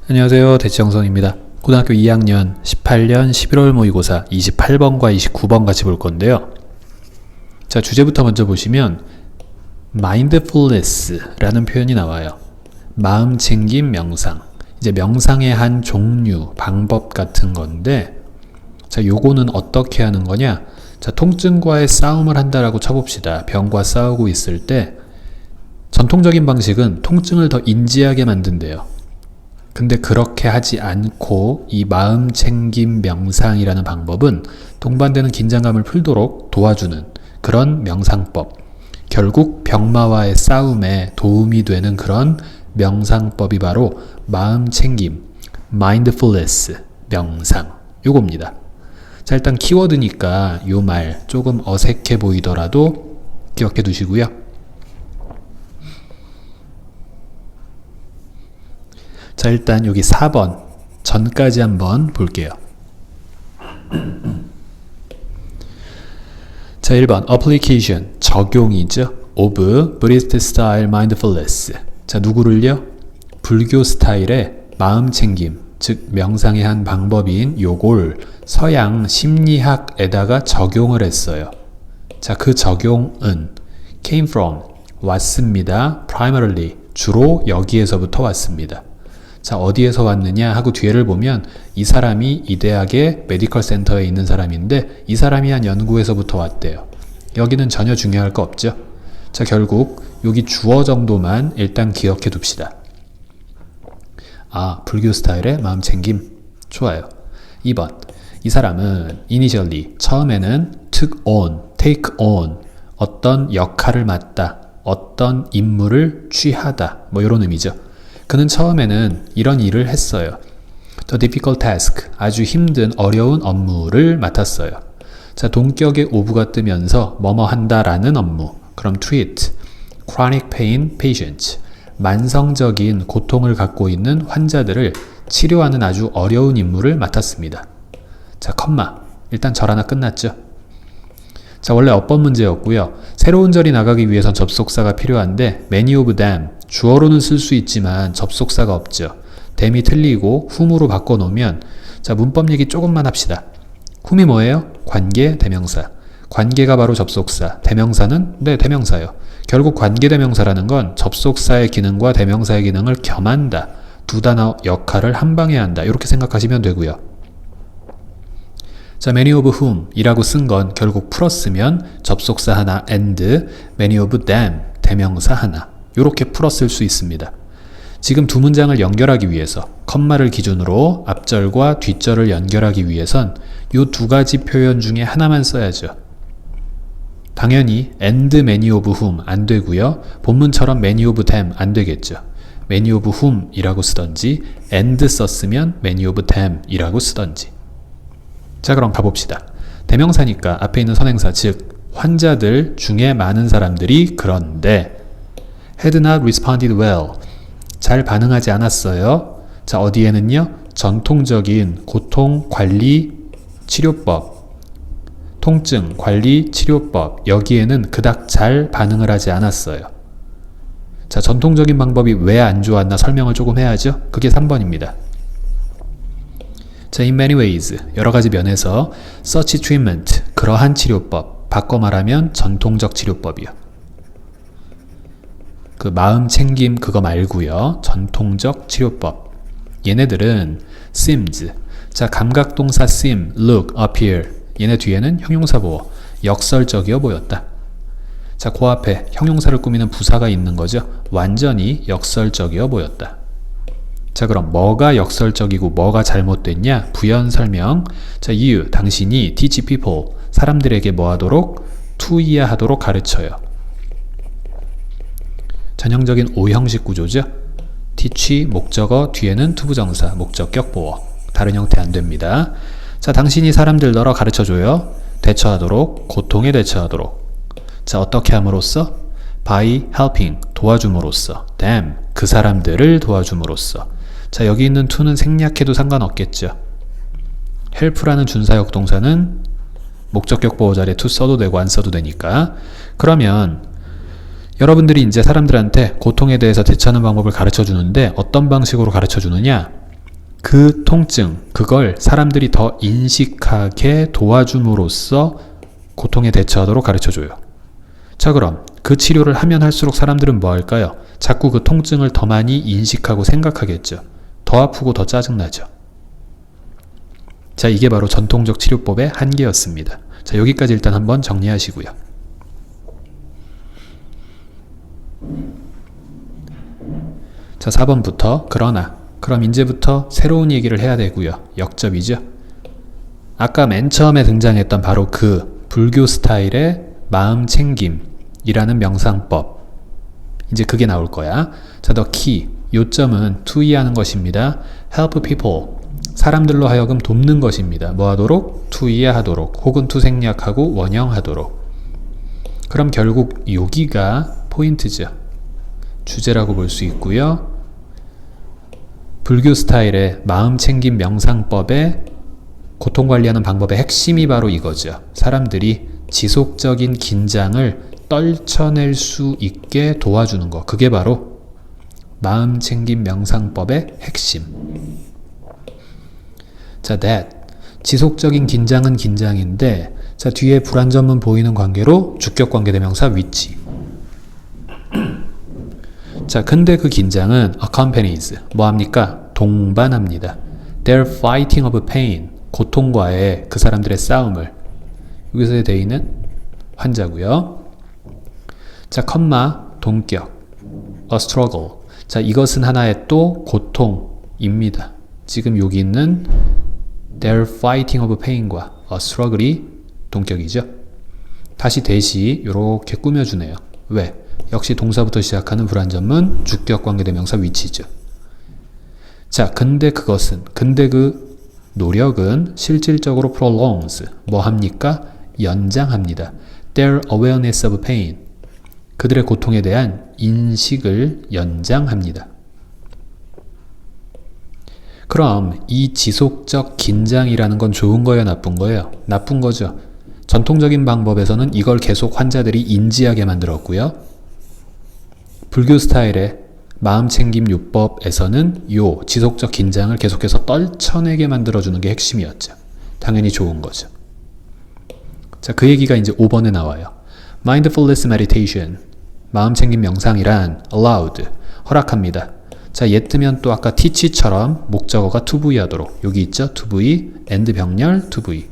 안녕하세요. 대치영선입니다. 고등학교 2학년 18년 11월 모의고사 28번과 29번 같이 볼 건데요. 자, 주제부터 먼저 보시면 mindfulness라는 표현이 나와요. 마음챙김 명상. 이제 명상의 한 종류, 방법 같은 건데, 자, 요거는 어떻게 하는 거냐? 자, 통증과의 싸움을 한다라고 쳐봅시다. 병과 싸우고 있을 때 전통적인 방식은 통증을 더 인지하게 만든대요. 근데 그렇게 하지 않고 이 마음챙김 명상이라는 방법은 동반되는 긴장감을 풀도록 도와주는 그런 명상법. 결국 병마와의 싸움에 도움이 되는 그런 명상법이 바로 마음챙김, mindfulness, 명상. 요겁니다. 자, 일단 키워드니까 요 말 조금 어색해 보이더라도 기억해 두시고요. 자, 일단 여기 4번 전까지 한번 볼게요. 자, 1번 application 적용이죠. of Buddhist style mindfulness. 자, 누구를요? 불교 스타일의 마음챙김, 즉 명상의 한 방법인 요걸 서양 심리학에다가 적용을 했어요. 자, 그 적용은 came from 왔습니다. primarily 주로 여기에서부터 왔습니다. 자, 어디에서 왔느냐 하고 뒤에를 보면 이 사람이 이 대학의 메디컬 센터에 있는 사람인데 이 사람이 한 연구에서부터 왔대요. 여기는 전혀 중요할 거 없죠. 자, 결국 여기 주어 정도만 일단 기억해 둡시다. 아, 불교 스타일의 마음챙김. 좋아요. 2번. 이 사람은 initially 처음에는 take on 어떤 역할을 맡다, 어떤 임무를 취하다, 뭐 이런 의미죠. 그는 처음에는 이런 일을 했어요. The difficult task, 아주 힘든 어려운 업무를 맡았어요. 자, 동격의 ove가 뜨면서 뭐뭐 한다라는 업무. 그럼 treat, chronic pain patients, 만성적인 고통을 갖고 있는 환자들을 치료하는 아주 어려운 임무를 맡았습니다. 자, 컴마. 일단 절 하나 끝났죠. 자, 원래 어법 문제였고요. 새로운 절이 나가기 위해선 접속사가 필요한데 many of them, 주어로는 쓸 수 있지만 접속사가 없죠. them이 틀리고 whom으로 바꿔놓으면, 자, 문법 얘기 조금만 합시다. whom이 뭐예요? 관계 대명사. 관계가 바로 접속사. 대명사는? 네, 대명사요. 결국 관계대명사라는 건 접속사의 기능과 대명사의 기능을 겸한다. 두 단어 역할을 한 방에 한다. 이렇게 생각하시면 되고요. 자, many of whom 이라고 쓴 건 결국 풀었으면 접속사 하나 and, many of them 대명사 하나. 이렇게 풀었을 수 있습니다. 지금 두 문장을 연결하기 위해서 컴마를 기준으로 앞절과 뒷절을 연결하기 위해선 이 두 가지 표현 중에 하나만 써야죠. 당연히 and many of whom 안 되고요. 본문처럼 many of them 안 되겠죠. many of whom 이라고 쓰던지 and 썼으면 many of them 이라고 쓰던지. 자, 그럼 가봅시다. 대명사니까 앞에 있는 선행사, 즉 환자들 중에 많은 사람들이 그런데 had not responded well. 잘 반응하지 않았어요. 자, 어디에는요? 전통적인 고통 관리 치료법, 통증 관리 치료법, 여기에는 그닥 잘 반응을 하지 않았어요. 자, 전통적인 방법이 왜 안 좋았나 설명을 조금 해야죠. 그게 3번입니다. 자, in many ways, 여러 가지 면에서 such treatment, 그러한 치료법, 바꿔 말하면 전통적 치료법이요. 그 마음챙김 그거 말고요. 전통적 치료법. 얘네들은 seems, 자, 감각동사 seem, look, appear, 얘네 뒤에는 형용사 보어, 역설적이어 보였다. 자, 그 앞에 형용사를 꾸미는 부사가 있는 거죠. 완전히 역설적이어 보였다. 자, 그럼 뭐가 역설적이고 뭐가 잘못됐냐? 부연 설명. 자, you, 당신이 teach people, 사람들에게 뭐 하도록? 투이하도록 가르쳐요. 전형적인 오형식 구조죠. teach 목적어 뒤에는 투부정사, 목적격 보어. 다른 형태 안 됩니다. 자, 당신이 사람들 너러 가르쳐줘요. 대처하도록, 고통에 대처하도록. 자, 어떻게 함으로써? by helping, 도와줌으로써. them, 그 사람들을 도와줌으로써. 자, 여기 있는 to는 생략해도 상관없겠죠. help라는 준사역 동사는 목적격 보호 자리에 to 써도 되고 안 써도 되니까. 그러면 여러분들이 이제 사람들한테 고통에 대해서 대처하는 방법을 가르쳐 주는데 어떤 방식으로 가르쳐 주느냐? 그 통증, 그걸 사람들이 더 인식하게 도와줌으로써 고통에 대처하도록 가르쳐줘요. 자, 그럼 그 치료를 하면 할수록 사람들은 뭐 할까요? 자꾸 그 통증을 더 많이 인식하고 생각하겠죠. 더 아프고 더 짜증나죠. 자, 이게 바로 전통적 치료법의 한계였습니다. 자, 여기까지 일단 한번 정리하시고요. 자, 4번부터 그럼 이제부터 새로운 얘기를 해야 되고요. 역접이죠. 아까 맨 처음에 등장했던 바로 그 불교 스타일의 마음챙김이라는 명상법. 이제 그게 나올 거야. 자, the key. 요점은 투이하는 것입니다. help people. 사람들로 하여금 돕는 것입니다. 뭐 하도록? 투이하도록 혹은 투생략하고 원형하도록. 그럼 결국 여기가 포인트죠. 주제라고 볼 수 있고요. 불교 스타일의 마음챙김 명상법의 고통관리하는 방법의 핵심이 바로 이거죠. 사람들이 지속적인 긴장을 떨쳐낼 수 있게 도와주는 거. 그게 바로 마음챙김 명상법의 핵심. 자, that. 지속적인 긴장은 긴장인데, 자, 뒤에 불완전문 보이는 관계로 주격관계대명사 위치. 자, 근데 그 긴장은 accompanies, 뭐합니까? 동반합니다. They're fighting of pain, 고통과의 그 사람들의 싸움을. 여기서의 대의는 환자고요. 자, 컴마, 동격, a struggle. 자, 이것은 하나의 또 고통입니다. 지금 여기 있는 They're fighting of pain과 a struggle이 동격이죠. 다시 대시 이렇게 꾸며주네요. 왜? 역시 동사부터 시작하는 불완전문 주격관계대명사 위치죠. 자, 근데 그 노력은 실질적으로 prolongs, 뭐 합니까? 연장합니다. Their awareness of pain, 그들의 고통에 대한 인식을 연장합니다. 그럼 이 지속적 긴장이라는 건 좋은 거예요, 나쁜 거예요? 나쁜 거죠. 전통적인 방법에서는 이걸 계속 환자들이 인지하게 만들었고요. 불교 스타일의 마음챙김 요법에서는 요 지속적 긴장을 계속해서 떨쳐내게 만들어주는 게 핵심이었죠. 당연히 좋은 거죠. 자, 그 얘기가 이제 5번에 나와요. Mindfulness meditation, 마음챙김 명상이란 allowed, 허락합니다. 자, 얘 뜨면 또 아까 teach처럼 목적어가 to be 하도록. 여기 있죠? to be, and 병렬 to be.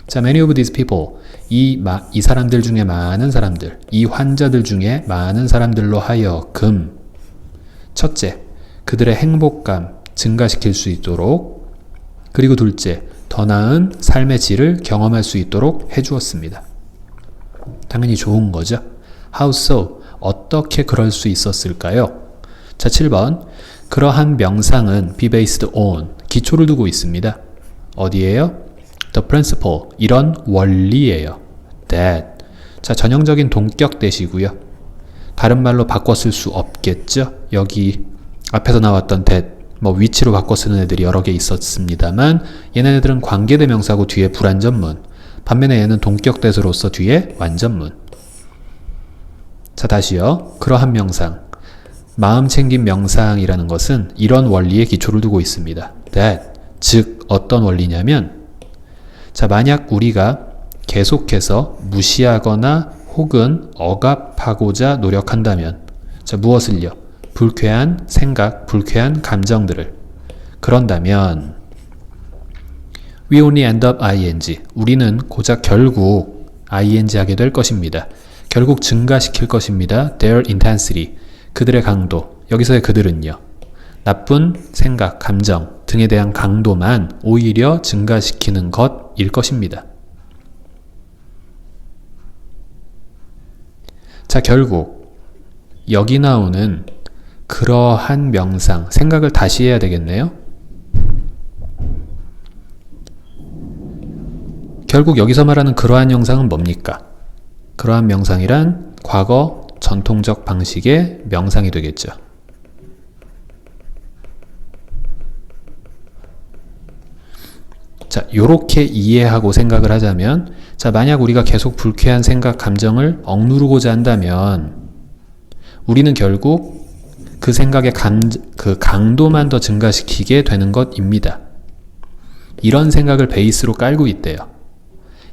자, many of these people, 이 사람들 중에 많은 사람들, 이 환자들 중에 많은 사람들로 하여금 첫째, 그들의 행복감 증가시킬 수 있도록, 그리고 둘째, 더 나은 삶의 질을 경험할 수 있도록 해주었습니다. 당연히 좋은 거죠. How so? 어떻게 그럴 수 있었을까요? 자, 7번. 그러한 명상은 be based on, 기초를 두고 있습니다. 어디에요? The principle, 이런 원리예요. That. 자, 전형적인 동격 대시고요. 다른 말로 바꿔 쓸 수 없겠죠? 여기 앞에서 나왔던 that, 뭐 위치로 바꿔 쓰는 애들이 여러 개 있었습니다만 얘네들은 관계대명사고 뒤에 불완전문, 반면에 얘는 동격대수로서 뒤에 완전문. 자, 다시요. 그러한 명상, 마음챙김 명상이라는 것은 이런 원리에 기초를 두고 있습니다. That, 즉 어떤 원리냐면, 자, 만약 우리가 계속해서 무시하거나 혹은 억압하고자 노력한다면, 자, 무엇을요? 불쾌한 생각, 불쾌한 감정들을. 그런다면 we only end up ing, 우리는 고작 결국 ing 하게 될 것입니다. 결국 증가시킬 것입니다. their intensity, 그들의 강도. 여기서의 그들은요, 나쁜 생각, 감정 등에 대한 강도만 오히려 증가시키는 것일 것입니다. 자, 결국 여기 나오는 그러한 명상, 생각을 다시 해야 되겠네요. 결국 여기서 말하는 그러한 영상은 뭡니까? 그러한 명상이란 과거 전통적 방식의 명상이 되겠죠. 자, 요렇게 이해하고 생각을 하자면, 자, 만약 우리가 계속 불쾌한 생각, 감정을 억누르고자 한다면 우리는 결국 그 생각의 그 강도만 더 증가시키게 되는 것입니다. 이런 생각을 베이스로 깔고 있대요.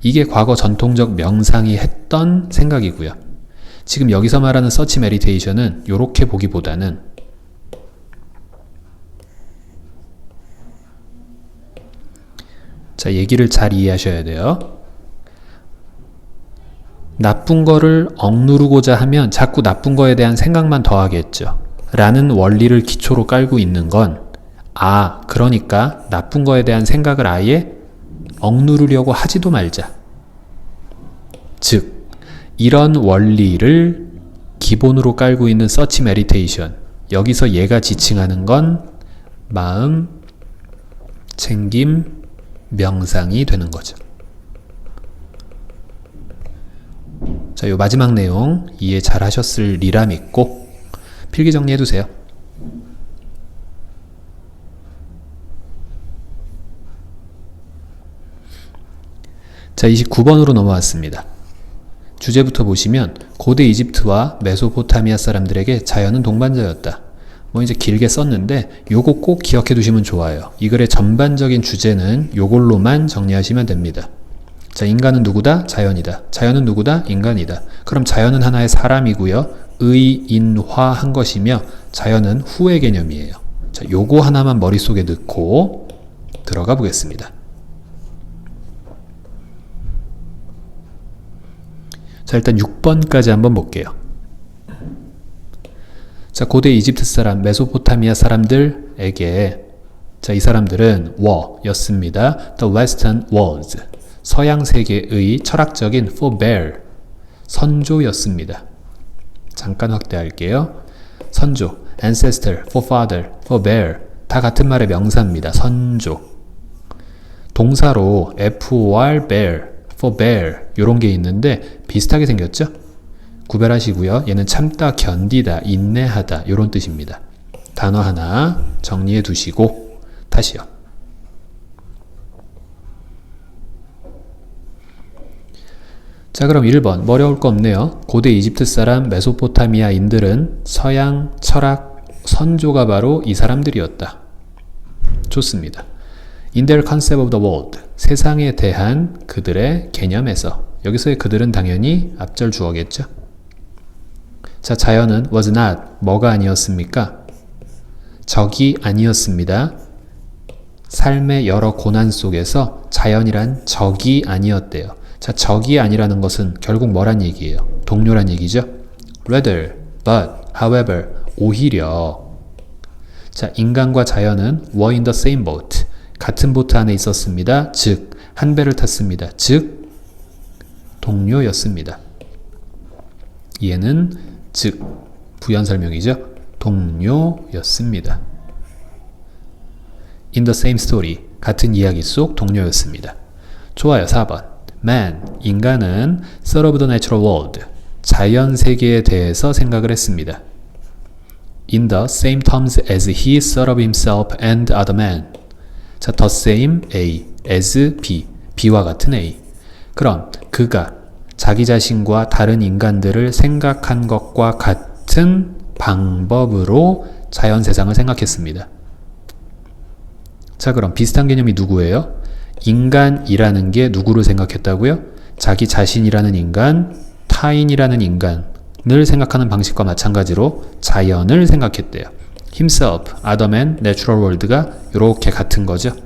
이게 과거 전통적 명상이 했던 생각이고요. 지금 여기서 말하는 서치 메디테이션은 이렇게 보기보다는 자, 얘기를 잘 이해하셔야 돼요. 나쁜 거를 억누르고자 하면 자꾸 나쁜 거에 대한 생각만 더하겠죠. 라는 원리를 기초로 깔고 있는 건 그러니까 나쁜 거에 대한 생각을 아예 억누르려고 하지도 말자. 즉, 이런 원리를 기본으로 깔고 있는 서치 메디테이션, 여기서 얘가 지칭하는 건 마음, 챙김, 명상이 되는 거죠. 자, 요 마지막 내용 이해 잘 하셨으리라 믿고 필기 정리해 두세요. 자, 29번으로 넘어왔습니다. 주제부터 보시면 고대 이집트와 메소포타미아 사람들에게 자연은 동반자였다. 뭐 이제 길게 썼는데 요거 꼭 기억해 두시면 좋아요. 이 글의 전반적인 주제는 요걸로만 정리하시면 됩니다. 자, 인간은 누구다? 자연이다. 자연은 누구다? 인간이다. 그럼 자연은 하나의 사람이고요. 의인화한 것이며 자연은 후의 개념이에요. 자, 요거 하나만 머릿속에 넣고 들어가 보겠습니다. 자, 일단 6번까지 한번 볼게요. 자, 고대 이집트 사람, 메소포타미아 사람들에게 자, 이 사람들은 였습니다. The Western was. 서양 세계의 철학적인 forebear, 선조였습니다. 잠깐 확대할게요. 선조, ancestor, forefather, forebear 다 같은 말의 명사입니다. 선조. 동사로 for bear, forbear 요런 게 있는데 비슷하게 생겼죠? 구별하시고요. 얘는 참다, 견디다, 인내하다 요런 뜻입니다. 단어 하나 정리해 두시고 다시요. 자, 그럼 1번 어려울 거 없네요. 고대 이집트 사람, 메소포타미아인들은 서양 철학 선조가 바로 이 사람들이었다. 좋습니다. In their concept of the world, 세상에 대한 그들의 개념에서, 여기서의 그들은 당연히 앞절 주어겠죠. 자, 자연은 was not, 뭐가 아니었습니까? 적이 아니었습니다. 삶의 여러 고난 속에서 자연이란 적이 아니었대요. 자, 적이 아니라는 것은 결국 뭐란 얘기예요? 동료란 얘기죠. Rather, but, however, 오히려. 자, 인간과 자연은 were in the same boat. 같은 보트 안에 있었습니다. 즉, 한 배를 탔습니다. 즉, 동료였습니다. 얘는 즉, 부연 설명이죠. 동료였습니다. In the same story. 같은 이야기 속 동료였습니다. 좋아요. 4번. Man, 인간은 thought of the natural world, 자연 세계에 대해서 생각을 했습니다. In the same terms as he thought of himself and other men. 자, the same A, as B, B와 같은 A. 그럼 그가 자기 자신과 다른 인간들을 생각한 것과 같은 방법으로 자연 세상을 생각했습니다. 자, 그럼 비슷한 개념이 누구예요? 인간이라는 게 누구를 생각했다고요? 자기 자신이라는 인간, 타인이라는 인간을 생각하는 방식과 마찬가지로 자연을 생각했대요. himself, other man, natural world가 이렇게 같은 거죠.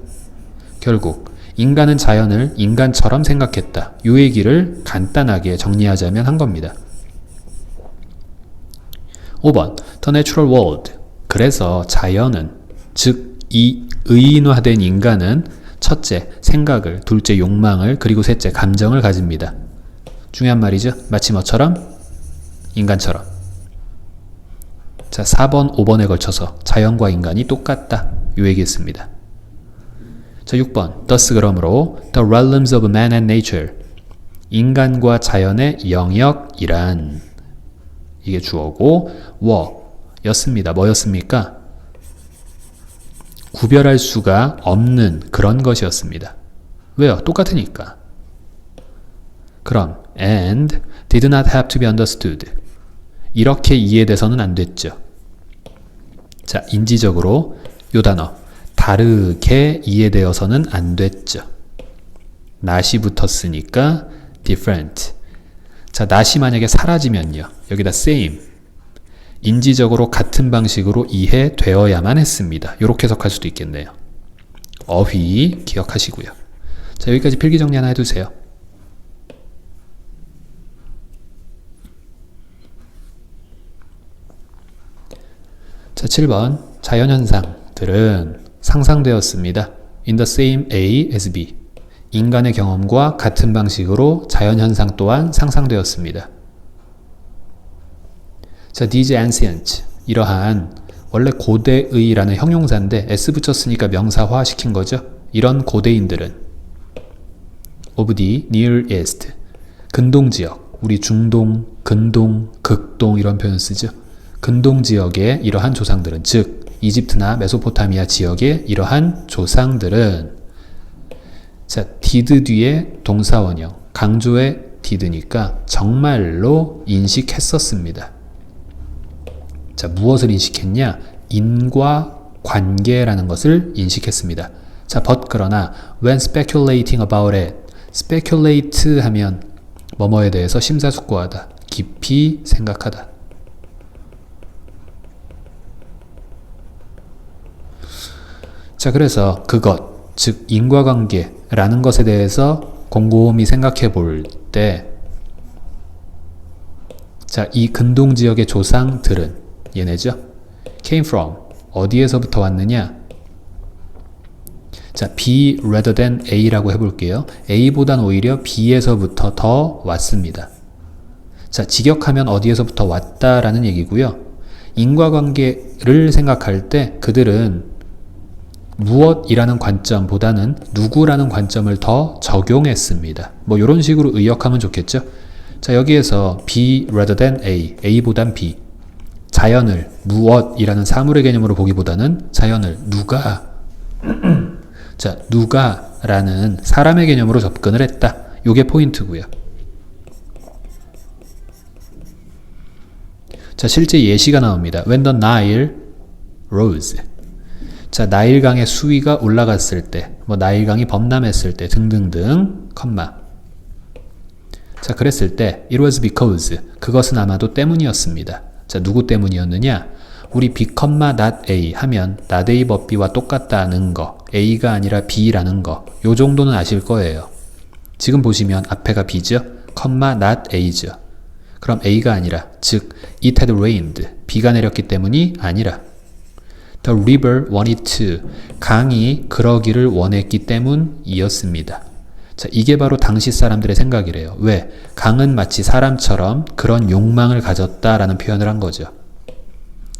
결국 인간은 자연을 인간처럼 생각했다. 이 얘기를 간단하게 정리하자면 한 겁니다. 5번, the natural world. 그래서 자연은, 즉 이 의인화된 인간은 첫째, 생각을, 둘째, 욕망을, 그리고 셋째, 감정을 가집니다. 중요한 말이죠. 마치 뭐처럼? 인간처럼. 자, 4번, 5번에 걸쳐서 자연과 인간이 똑같다. 이 얘기했습니다. 자, 6번. thus 그러므로 the realms of man and nature. 인간과 자연의 영역이란 이게 주어고 였습니다. 뭐였습니까? 구별할 수가 없는 그런 것이었습니다. 왜요? 똑같으니까. 그럼 and did not have to be understood. 이렇게 이해돼서는 안 됐죠. 자, 인지적으로 요 단어 다르게 이해되어서는 안 됐죠. not이 붙었으니까 different. 자, not이 만약에 사라지면요. 여기다 same. 인지적으로 같은 방식으로 이해되어야만 했습니다. 이렇게 해석할 수도 있겠네요. 어휘 기억하시고요. 자, 여기까지 필기 정리 하나 해두세요. 자, 7번 자연현상들은 상상되었습니다. In the same A as B. 인간의 경험과 같은 방식으로 자연현상 또한 상상되었습니다. 자, these ancients. 이러한 원래 고대의라는 형용사인데 s 붙였으니까 명사화 시킨 거죠. 이런 고대인들은 of the Near East. 근동지역. 우리 중동, 근동, 극동 이런 표현 쓰죠. 근동지역의 이러한 조상들은 즉 이집트나 메소포타미아 지역의 이러한 조상들은 자, did 뒤에 동사원형 강조의 did니까 정말로 인식했었습니다. 자, 무엇을 인식했냐? 인과관계라는 것을 인식했습니다. 자, but 그러나 when speculating about it. speculate 하면 뭐뭐에 대해서 심사숙고하다, 깊이 생각하다. 자, 그래서 그것, 즉 인과관계라는 것에 대해서 곰곰이 생각해 볼 때 자, 이 근동지역의 조상들은 얘네죠. came from. 어디에서부터 왔느냐? 자, B rather than A라고 해볼게요. A보단 오히려 B에서부터 더 왔습니다. 자, 직역하면 어디에서부터 왔다라는 얘기고요. 인과관계를 생각할 때 그들은 무엇이라는 관점보다는 누구라는 관점을 더 적용했습니다. 뭐 이런 식으로 의역하면 좋겠죠. 자, 여기에서 B rather than A, A보단 B. 자연을 무엇이라는 사물의 개념으로 보기보다는 자연을 누가 자, 누가라는 사람의 개념으로 접근을 했다. 요게 포인트고요. 자, 실제 예시가 나옵니다. When the Nile rose. 자, 나일강의 수위가 올라갔을 때, 뭐 나일강이 범람했을 때 등등등, 컴마. 자, 그랬을 때 it was because. 그것은 아마도 때문이었습니다. 자, 누구 때문이었느냐? 우리 B, not A 하면 not A but B와 똑같다는 거, A가 아니라 B라는 거, 요 정도는 아실 거예요. 지금 보시면 앞에가 B죠? not A죠. 그럼 A가 아니라, 즉 it had rained, 비가 내렸기 때문이 아니라 the river wanted to, 강이 그러기를 원했기 때문이었습니다. 자, 이게 바로 당시 사람들의 생각이래요. 왜? 강은 마치 사람처럼 그런 욕망을 가졌다라는 표현을 한 거죠.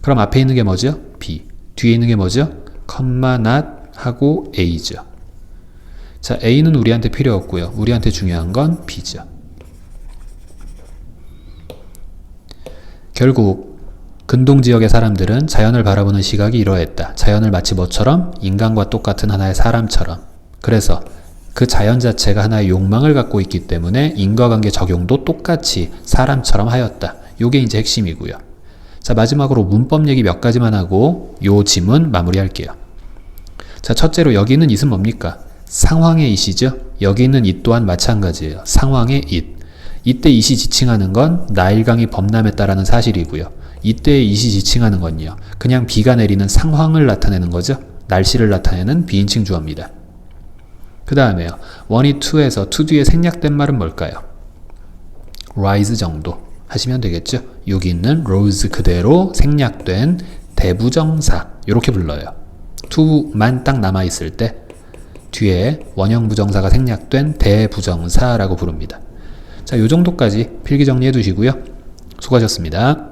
그럼 앞에 있는 게 뭐죠? B. 뒤에 있는 게 뭐죠? not 하고 A죠. 자, A는 우리한테 필요 없고요. 우리한테 중요한 건 B죠. 결국 근동지역의 사람들은 자연을 바라보는 시각이 이러했다. 자연을 마치 뭐처럼? 인간과 똑같은 하나의 사람처럼. 그래서 그 자연 자체가 하나의 욕망을 갖고 있기 때문에 인과관계 적용도 똑같이 사람처럼 하였다. 요게 이제 핵심이고요. 자, 마지막으로 문법 얘기 몇 가지만 하고 요 지문 마무리할게요. 자, 첫째로 여기 있는 it은 뭡니까? 상황의 it이죠. 여기 있는 it 또한 마찬가지예요. 상황의 it. 이때 it이 지칭하는 건 나일강이 범람했다라는 사실이고요. 이때의 it이 지칭하는 건요. 그냥 비가 내리는 상황을 나타내는 거죠. 날씨를 나타내는 비인칭 주어입니다. 그 다음에요. 원이 to에서 to 뒤에 생략된 말은 뭘까요? rise 정도 하시면 되겠죠. 여기 있는 rose 그대로 생략된 대부정사 이렇게 불러요. to만 딱 남아있을 때 뒤에 원형 부정사가 생략된 대부정사라고 부릅니다. 자, 요 정도까지 필기 정리해 두시고요. 수고하셨습니다.